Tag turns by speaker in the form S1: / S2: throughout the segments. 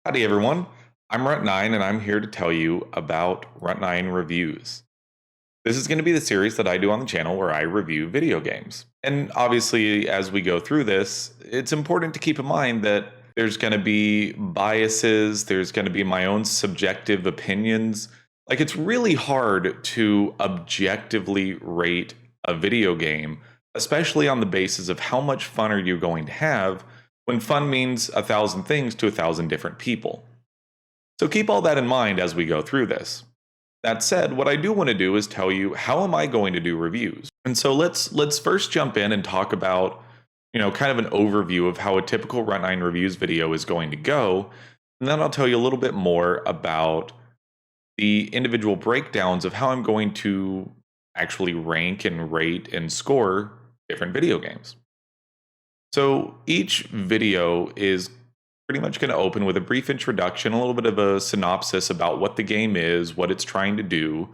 S1: Howdy everyone, I'm Runt9 and I'm here to tell you about Runt9 reviews. This is going to be the series that I do on the channel where I review video games. And obviously, as we go through this, it's important to keep in mind that there's going to be biases, there's going to be my own subjective opinions. Like, it's really hard to objectively rate a video game, especially on the basis of how much fun are you going to have when fun means a thousand things to a thousand different people. So keep all that in mind as we go through this. That said, what I do want to do is tell you how am I going to do reviews. And so let's first jump in and talk about, kind of an overview of how a typical Runt9 reviews video is going to go. And then I'll tell you a little bit more about the individual breakdowns of how I'm going to actually rank and rate and score different video games. So each video is pretty much going to open with a brief introduction, a little bit of a synopsis about what the game is, what it's trying to do.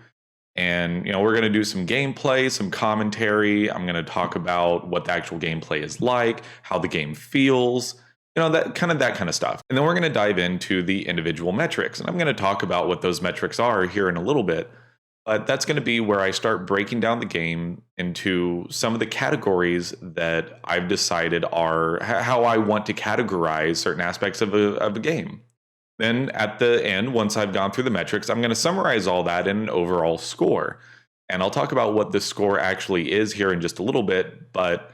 S1: And, we're going to do some gameplay, some commentary. I'm going to talk about what the actual gameplay is like, how the game feels, that kind of stuff. And then we're going to dive into the individual metrics. And I'm going to talk about what those metrics are here in a little bit. But that's going to be where I start breaking down the game into some of the categories that I've decided are how I want to categorize certain aspects of a game. Then at the end, once I've gone through the metrics, I'm going to summarize all that in an overall score. And I'll talk about what the score actually is here in just a little bit. But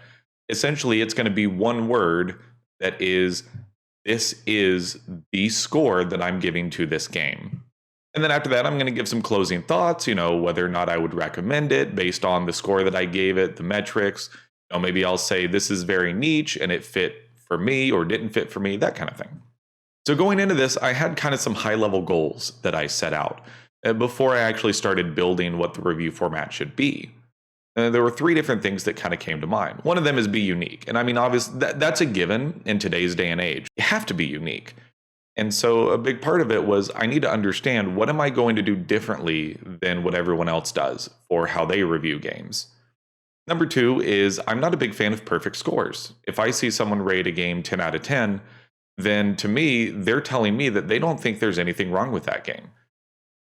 S1: essentially, it's going to be one word that is, this is the score that I'm giving to this game. And then after that, I'm going to give some closing thoughts, whether or not I would recommend it based on the score that I gave it, the metrics. Maybe I'll say this is very niche and it fit for me or didn't fit for me, that kind of thing. So going into this, I had kind of some high-level goals that I set out before I actually started building what the review format should be. There were three different things that kind of came to mind. One of them is be unique. And I mean, obviously, that's a given in today's day and age. You have to be unique. And so a big part of it was I need to understand what am I going to do differently than what everyone else does for how they review games. Number two is I'm not a big fan of perfect scores. If I see someone rate a game 10 out of 10, then to me, they're telling me that they don't think there's anything wrong with that game.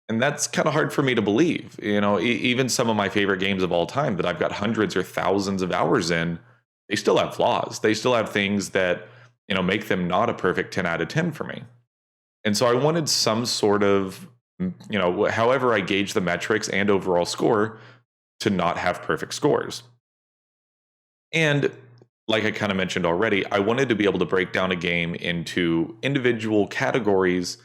S1: And that's kind of hard for me to believe. Even some of my favorite games of all time that I've got hundreds or thousands of hours in, they still have flaws. They still have things that, make them not a perfect 10 out of 10 for me. And so I wanted some sort of, however I gauge the metrics and overall score to not have perfect scores. And like I kind of mentioned already, I wanted to be able to break down a game into individual categories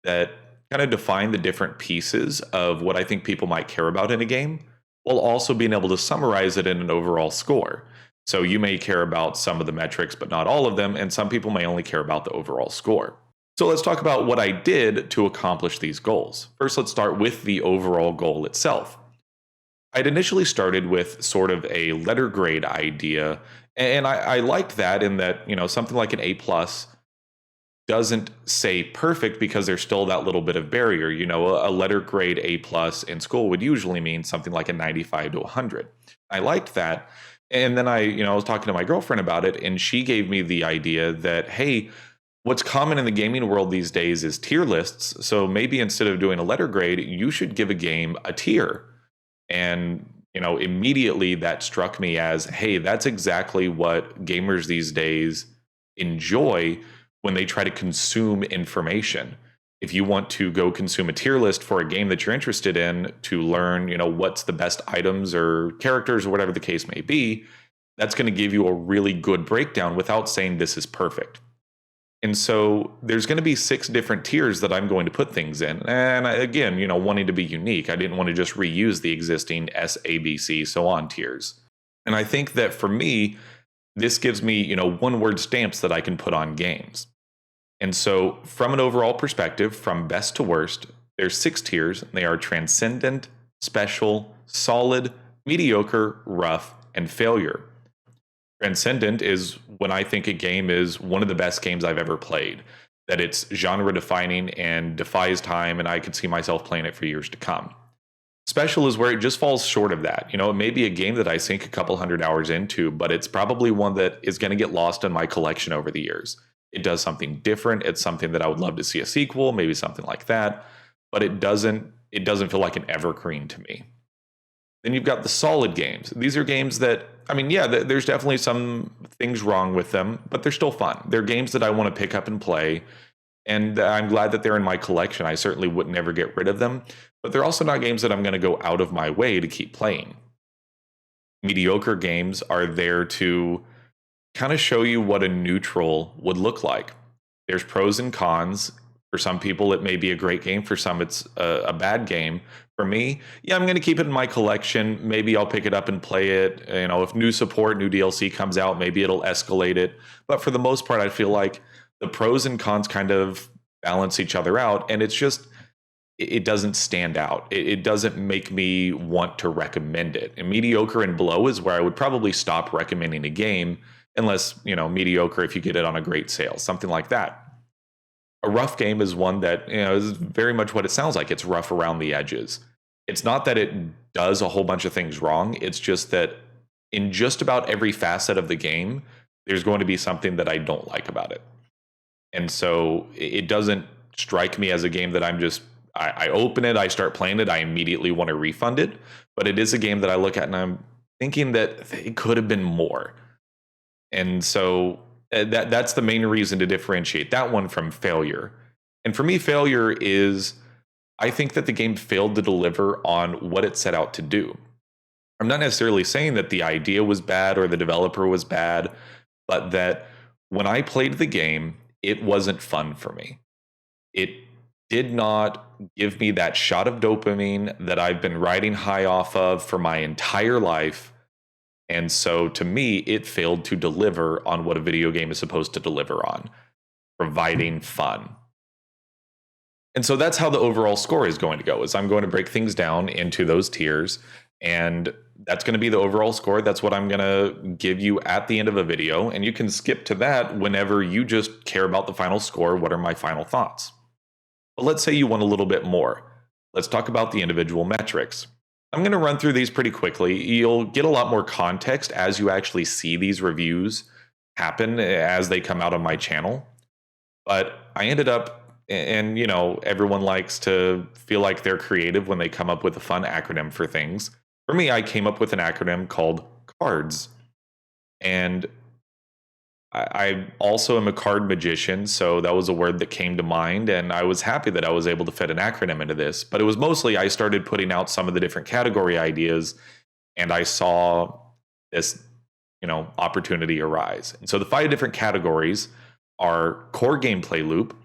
S1: that kind of define the different pieces of what I think people might care about in a game, while also being able to summarize it in an overall score. So you may care about some of the metrics, but not all of them, and some people may only care about the overall score. So let's talk about what I did to accomplish these goals. First, let's start with the overall goal itself. I'd initially started with sort of a letter grade idea, and I liked that in that, something like an A plus doesn't say perfect because there's still that little bit of barrier. A letter grade A plus in school would usually mean something like a 95 to 100. I liked that. And then I was talking to my girlfriend about it, and she gave me the idea that, hey, what's common in the gaming world these days is tier lists. So maybe instead of doing a letter grade, you should give a game a tier. And, immediately that struck me as, hey, that's exactly what gamers these days enjoy when they try to consume information. If you want to go consume a tier list for a game that you're interested in to learn, what's the best items or characters or whatever the case may be, that's going to give you a really good breakdown without saying this is perfect. And so there's going to be 6 different tiers that I'm going to put things in. And again, wanting to be unique, I didn't want to just reuse the existing S, A, B, C, so on tiers. And I think that for me, this gives me, one-word stamps that I can put on games. And so from an overall perspective, from best to worst, there's 6 tiers. They are transcendent, special, solid, mediocre, rough, and failure. Transcendent is when I think a game is one of the best games I've ever played, that it's genre defining and defies time, and I could see myself playing it for years to come. Special is where it just falls short of that. It may be a game that I sink a couple hundred hours into, but it's probably one that is going to get lost in my collection over the years. It does something different. It's something that I would love to see a sequel, maybe something like that. But it doesn't feel like an evergreen to me. Then you've got the solid games. These are games that, I mean, yeah, there's definitely some things wrong with them, but they're still fun. They're games that I want to pick up and play. And I'm glad that they're in my collection. I certainly would never get rid of them. But they're also not games that I'm going to go out of my way to keep playing. Mediocre games are there to kind of show you what a neutral would look like. There's pros and cons. For some people, it may be a great game. For some, it's a bad game. For me, yeah, I'm going to keep it in my collection. Maybe I'll pick it up and play it. If new support, new DLC comes out, maybe it'll escalate it. But for the most part, I feel like the pros and cons kind of balance each other out. And it's just, it doesn't stand out. It doesn't make me want to recommend it. And mediocre and below is where I would probably stop recommending a game, unless, mediocre if you get it on a great sale, something like that. A rough game is one that, is very much what it sounds like. It's rough around the edges. It's not that it does a whole bunch of things wrong. It's just that in just about every facet of the game, there's going to be something that I don't like about it. And so it doesn't strike me as a game that I open it, I start playing it, I immediately want to refund it. But it is a game that I look at and I'm thinking that it could have been more. And so that's the main reason to differentiate that one from failure. And for me, failure is, I think that the game failed to deliver on what it set out to do. I'm not necessarily saying that the idea was bad or the developer was bad, but that when I played the game, it wasn't fun for me. It did not give me that shot of dopamine that I've been riding high off of for my entire life. And so to me, it failed to deliver on what a video game is supposed to deliver on, providing fun. And so that's how the overall score is going to go, is I'm going to break things down into those tiers, and that's going to be the overall score. That's what I'm going to give you at the end of a video, and you can skip to that whenever you just care about the final score. What are my final thoughts? But let's say you want a little bit more. Let's talk about the individual metrics. I'm going to run through these pretty quickly. You'll get a lot more context as you actually see these reviews happen as they come out on my channel. But I ended up, and everyone likes to feel like they're creative when they come up with a fun acronym for things. For me, I came up with an acronym called CARDS. And I also am a card magician, so that was a word that came to mind, and I was happy that I was able to fit an acronym into this. But it was mostly I started putting out some of the different category ideas, and I saw this, opportunity arise. And so the 5 different categories are core gameplay loop,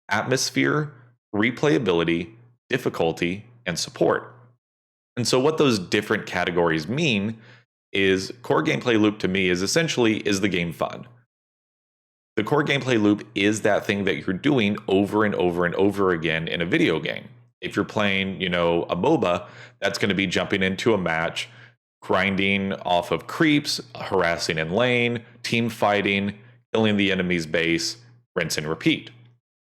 S1: atmosphere, replayability, difficulty, and support. And so what those different categories mean is core gameplay loop to me is the game fun? The core gameplay loop is that thing that you're doing over and over and over again in a video game. If you're playing, a MOBA, that's going to be jumping into a match, grinding off of creeps, harassing in lane, team fighting, killing the enemy's base, rinse and repeat.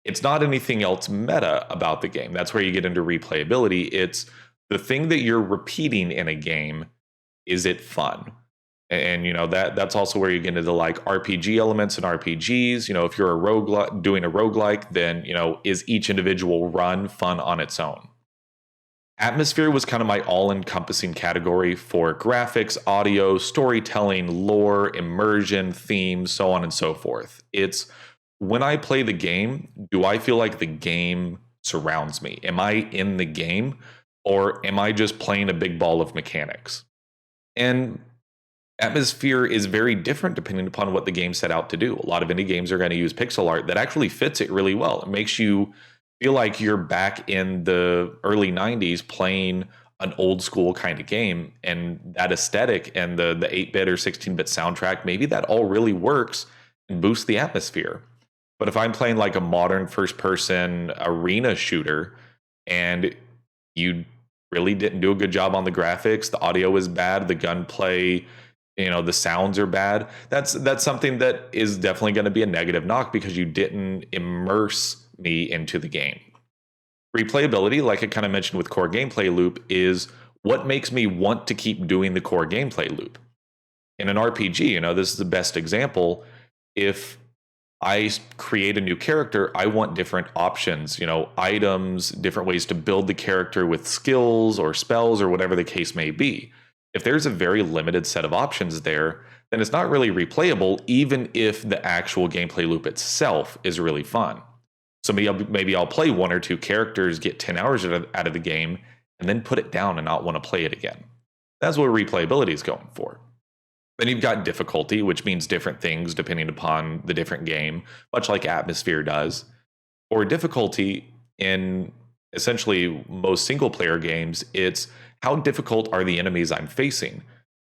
S1: It's not anything else meta about the game. That's where you get into replayability. It's the thing that you're repeating in a game. Is it fun? And that's also where you get into like RPG elements and RPGs. If you're doing a roguelike, then is each individual run fun on its own? Atmosphere was kind of my all-encompassing category for graphics, audio, storytelling, lore, immersion, themes, so on and so forth. It's when I play the game, do I feel like the game surrounds me? Am I in the game, or am I just playing a big ball of mechanics? And atmosphere is very different depending upon what the game set out to do. A lot of indie games are going to use pixel art that actually fits it really well. It makes you feel like you're back in the early 90s playing an old school kind of game, and that aesthetic and the 8-bit or 16-bit soundtrack, maybe that all really works and boosts the atmosphere. But if I'm playing like a modern first-person arena shooter and you really didn't do a good job on the graphics, the audio is bad, the gunplay, the sounds are bad, that's something that is definitely going to be a negative knock because you didn't immerse me into the game. Replayability, like I kind of mentioned with core gameplay loop, is what makes me want to keep doing the core gameplay loop. In an RPG, this is the best example. If create a new character, I want different options, items, different ways to build the character with skills or spells or whatever the case may be. If there's a very limited set of options there, then it's not really replayable, even if the actual gameplay loop itself is really fun. So maybe I'll play one or two characters, get 10 hours out of the game, and then put it down and not want to play it again. That's what replayability is going for. Then you've got difficulty, which means different things depending upon the different game, much like atmosphere does. Or difficulty in essentially most single player games, it's how difficult are the enemies I'm facing?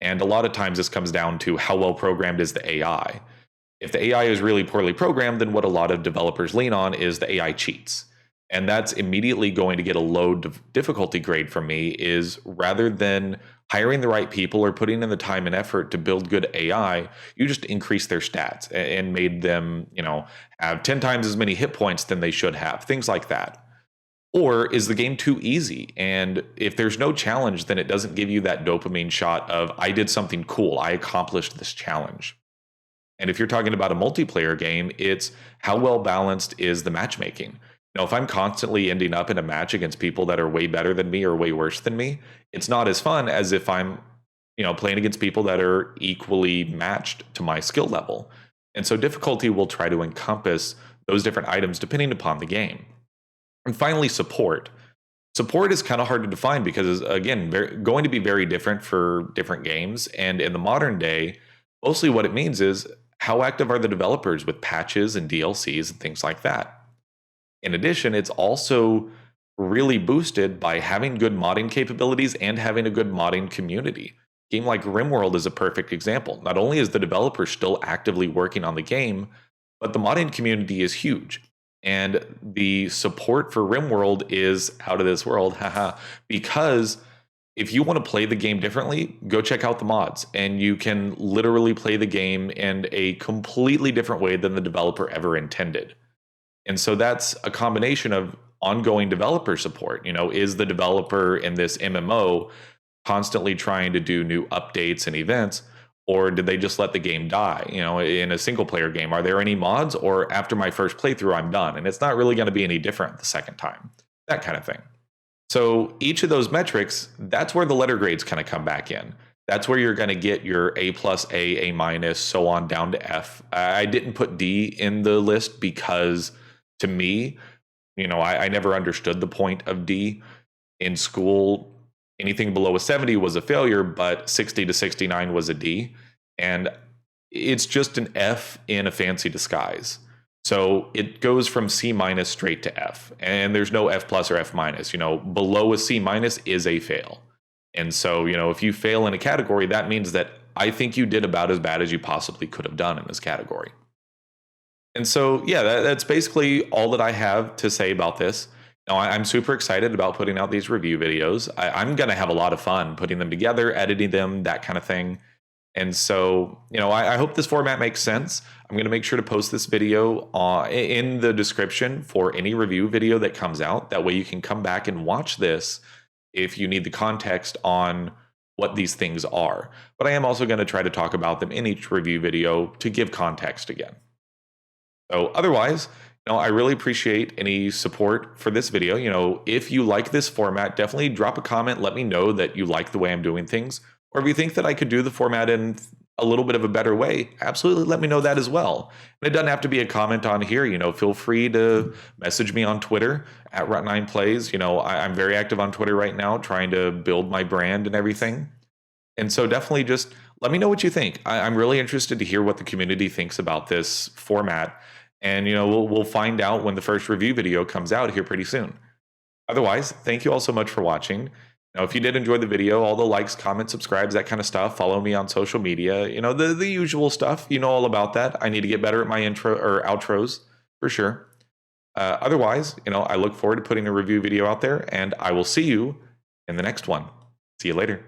S1: And a lot of times this comes down to how well programmed is the AI. If the AI is really poorly programmed, then what a lot of developers lean on is the AI cheats. And that's immediately going to get a low difficulty grade from me, is rather than hiring the right people or putting in the time and effort to build good AI, you just increase their stats and made them, have 10 times as many hit points than they should have, things like that. Or is the game too easy? And if there's no challenge, then it doesn't give you that dopamine shot of, I did something cool, I accomplished this challenge. And if you're talking about a multiplayer game, it's how well balanced is the matchmaking. If I'm constantly ending up in a match against people that are way better than me or way worse than me, it's not as fun as if I'm, playing against people that are equally matched to my skill level. And so difficulty will try to encompass those different items depending upon the game. And finally, support. Support is kind of hard to define because, again, going to be very different for different games. And in the modern day, mostly what it means is how active are the developers with patches and DLCs and things like that. In addition, it's also really boosted by having good modding capabilities and having a good modding community. A game like RimWorld is a perfect example. Not only is the developer still actively working on the game, but the modding community is huge. And the support for RimWorld is out of this world, because if you want to play the game differently, go check out the mods, and you can literally play the game in a completely different way than the developer ever intended. And so that's a combination of ongoing developer support. Is the developer in this MMO constantly trying to do new updates and events, or did they just let the game die? In a single player game, are there any mods, or after my first playthrough, I'm done? And it's not really going to be any different the second time, that kind of thing. So each of those metrics, that's where the letter grades kind of come back in. That's where you're going to get your A+, A-, so on down to F. I didn't put D in the list because, to me, I never understood the point of D. In school, anything below a 70 was a failure, but 60 to 69 was a D. And it's just an F in a fancy disguise. So it goes from C- straight to F. And there's no F+ or F-. Below a C- is a fail. And so, if you fail in a category, that means that I think you did about as bad as you possibly could have done in this category. And so, yeah, that's basically all that I have to say about this. Now, I'm super excited about putting out these review videos. I'm going to have a lot of fun putting them together, editing them, that kind of thing. And so, I hope this format makes sense. I'm going to make sure to post this video in the description for any review video that comes out. That way you can come back and watch this if you need the context on what these things are. But I am also going to try to talk about them in each review video to give context again. So otherwise, I really appreciate any support for this video. If you like this format, definitely drop a comment. Let me know that you like the way I'm doing things. Or if you think that I could do the format in a little bit of a better way, absolutely let me know that as well. And it doesn't have to be a comment on here. Feel free to message me on Twitter at Runt9 Plays. I'm very active on Twitter right now, trying to build my brand and everything. And so definitely just let me know what you think. I'm really interested to hear what the community thinks about this format. And, we'll find out when the first review video comes out here pretty soon. Otherwise, thank you all so much for watching. Now, if you did enjoy the video, all the likes, comments, subscribes, that kind of stuff, follow me on social media, the usual stuff, all about that. I need to get better at my intro or outros for sure. Otherwise, I look forward to putting a review video out there, and I will see you in the next one. See you later.